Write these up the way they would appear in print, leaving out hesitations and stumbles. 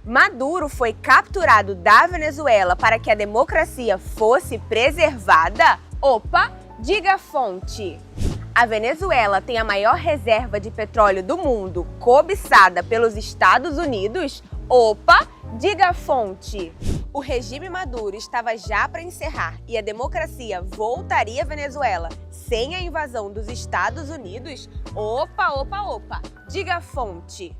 Maduro foi capturado da Venezuela para que a democracia fosse preservada? Opa, diga a fonte. A Venezuela tem a maior reserva de petróleo do mundo, cobiçada pelos Estados Unidos? Opa, diga a fonte. O regime Maduro estava já para encerrar e a democracia voltaria à Venezuela sem a invasão dos Estados Unidos? Opa, diga a fonte.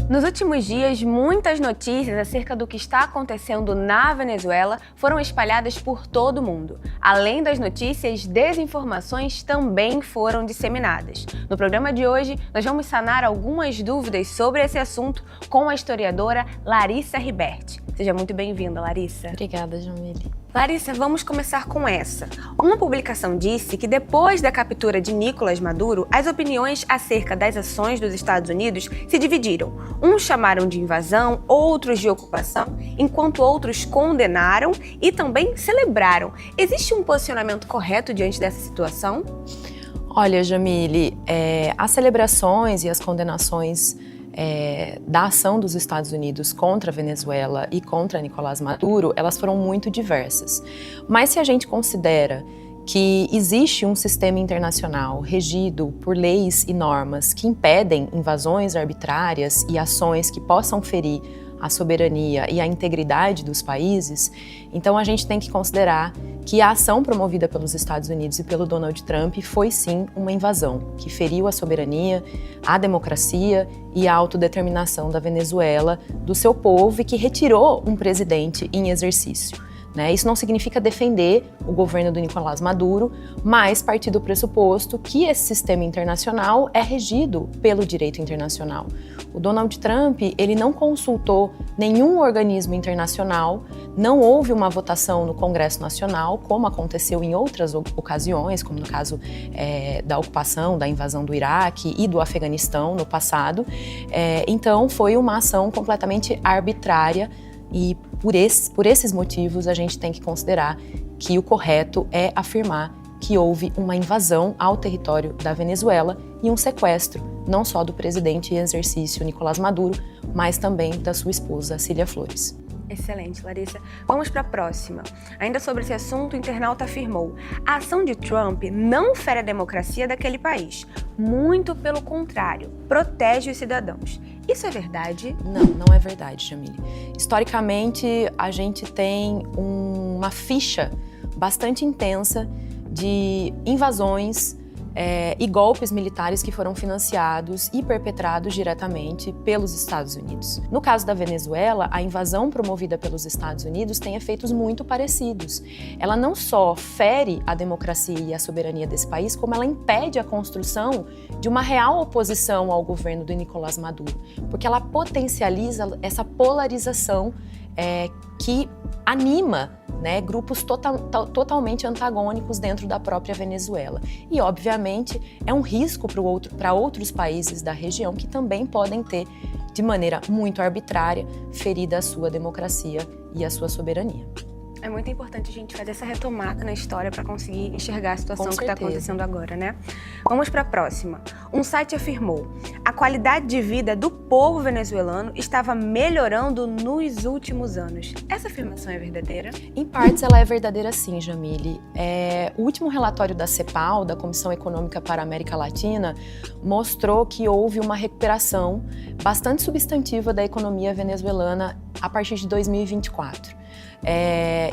Nos últimos dias, muitas notícias acerca do que está acontecendo na Venezuela foram espalhadas por todo o mundo. Além das notícias, desinformações também foram disseminadas. No programa de hoje, nós vamos sanar algumas dúvidas sobre esse assunto com a historiadora Larissa Riberti. Seja muito bem-vinda, Larissa. Obrigada, Jamile. Larissa, vamos começar com essa. Uma publicação disse que depois da captura de Nicolás Maduro, as opiniões acerca das ações dos Estados Unidos se dividiram. Uns chamaram de invasão, outros de ocupação, enquanto outros condenaram e também celebraram. Existe um posicionamento correto diante dessa situação? Olha, Jamile, as celebrações e as condenações da ação dos Estados Unidos contra a Venezuela e contra Nicolás Maduro, elas foram muito diversas. Mas se a gente considera que existe um sistema internacional regido por leis e normas que impedem invasões arbitrárias e ações que possam ferir a soberania e a integridade dos países, então a gente tem que considerar que a ação promovida pelos Estados Unidos e pelo Donald Trump foi sim uma invasão, que feriu a soberania, a democracia e a autodeterminação da Venezuela, do seu povo, e que retirou um presidente em exercício. Isso não significa defender o governo do Nicolás Maduro, mas partir do pressuposto que esse sistema internacional é regido pelo direito internacional. O Donald Trump, ele não consultou nenhum organismo internacional, não houve uma votação no Congresso Nacional, como aconteceu em outras ocasiões, como no caso da ocupação, da invasão do Iraque e do Afeganistão no passado. Então, foi uma ação completamente arbitrária. E por esses motivos, a gente tem que considerar que o correto é afirmar que houve uma invasão ao território da Venezuela e um sequestro, não só do presidente em exercício Nicolás Maduro, mas também da sua esposa, Cília Flores. Excelente, Larissa. Vamos para a próxima. Ainda sobre esse assunto, o internauta afirmou: a ação de Trump não fere a democracia daquele país. Muito pelo contrário, protege os cidadãos. Isso é verdade? Não é verdade, Jamile. Historicamente, a gente tem uma ficha bastante intensa de invasões e golpes militares que foram financiados e perpetrados diretamente pelos Estados Unidos. No caso da Venezuela, a invasão promovida pelos Estados Unidos tem efeitos muito parecidos. Ela não só fere a democracia e a soberania desse país, como ela impede a construção de uma real oposição ao governo do Nicolás Maduro, porque ela potencializa essa polarização que anima grupos totalmente antagônicos dentro da própria Venezuela. E, obviamente, é um risco para outros países da região que também podem ter, de maneira muito arbitrária, ferida a sua democracia e a sua soberania. É muito importante a gente fazer essa retomada na história para conseguir enxergar a situação que está acontecendo agora, né? Vamos para a próxima. Um site afirmou: a qualidade de vida do povo venezuelano estava melhorando nos últimos anos. Essa afirmação é verdadeira? Em partes, ela é verdadeira sim, Jamile. O último relatório da CEPAL, da Comissão Econômica para a América Latina, mostrou que houve uma recuperação bastante substantiva da economia venezuelana a partir de 2024.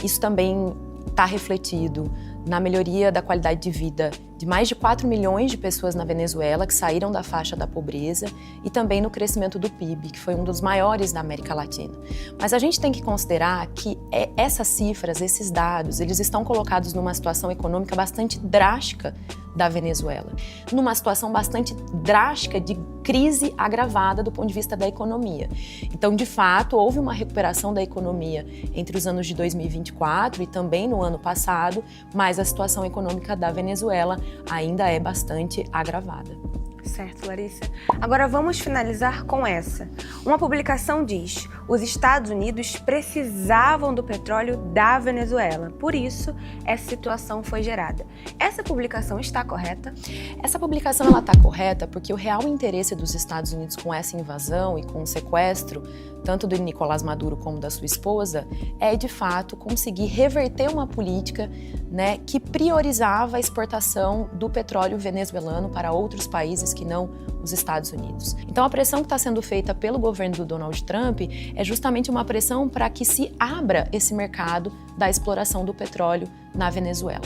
Isso também está refletido na melhoria da qualidade de vida de mais de 4 milhões de pessoas na Venezuela que saíram da faixa da pobreza e também no crescimento do PIB, que foi um dos maiores da América Latina. Mas a gente tem que considerar que essas cifras, esses dados, eles estão colocados numa situação econômica bastante drástica da Venezuela, numa situação bastante drástica de crise agravada do ponto de vista da economia. Então, de fato, houve uma recuperação da economia entre os anos de 2024 e também no ano passado, mas a situação econômica da Venezuela ainda é bastante agravada. Certo, Larissa. Agora vamos finalizar com essa. Uma publicação diz: os Estados Unidos precisavam do petróleo da Venezuela, por isso essa situação foi gerada. Essa publicação está correta? Essa publicação está correta porque o real interesse dos Estados Unidos com essa invasão e com o sequestro, tanto do Nicolás Maduro como da sua esposa, é de fato conseguir reverter uma política, né, que priorizava a exportação do petróleo venezuelano para outros países que não os Estados Unidos. Então a pressão que está sendo feita pelo governo do Donald Trump é justamente uma pressão para que se abra esse mercado da exploração do petróleo na Venezuela.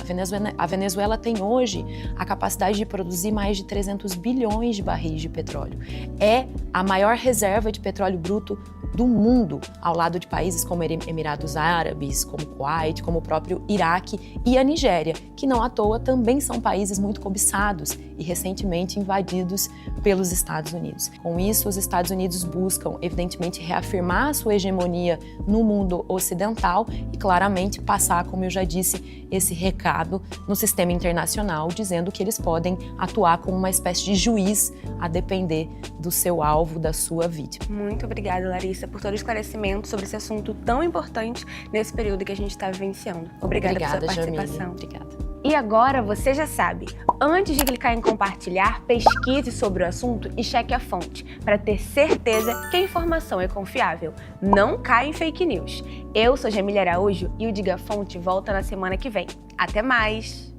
A Venezuela tem hoje a capacidade de produzir mais de 300 bilhões de barris de petróleo. É a maior reserva de petróleo bruto do mundo, ao lado de países como Emirados Árabes, como Kuwait, como o próprio Iraque e a Nigéria, que não à toa também são países muito cobiçados e recentemente invadidos pelos Estados Unidos. Com isso, os Estados Unidos buscam, evidentemente, reafirmar a sua hegemonia no mundo ocidental e, claramente, passar, como eu já disse, esse recado no sistema internacional, dizendo que eles podem atuar como uma espécie de juiz a depender do seu alvo, da sua vítima. Muito obrigada, Larissa, por todo o esclarecimento sobre esse assunto tão importante nesse período que a gente está vivenciando. Obrigada pela sua participação. Jamile. Obrigada. E agora você já sabe, antes de clicar em compartilhar, pesquise sobre o assunto e cheque a fonte, para ter certeza que a informação é confiável. Não caia em fake news. Eu sou Jamile Araújo e o Diga Fonte volta na semana que vem. Até mais!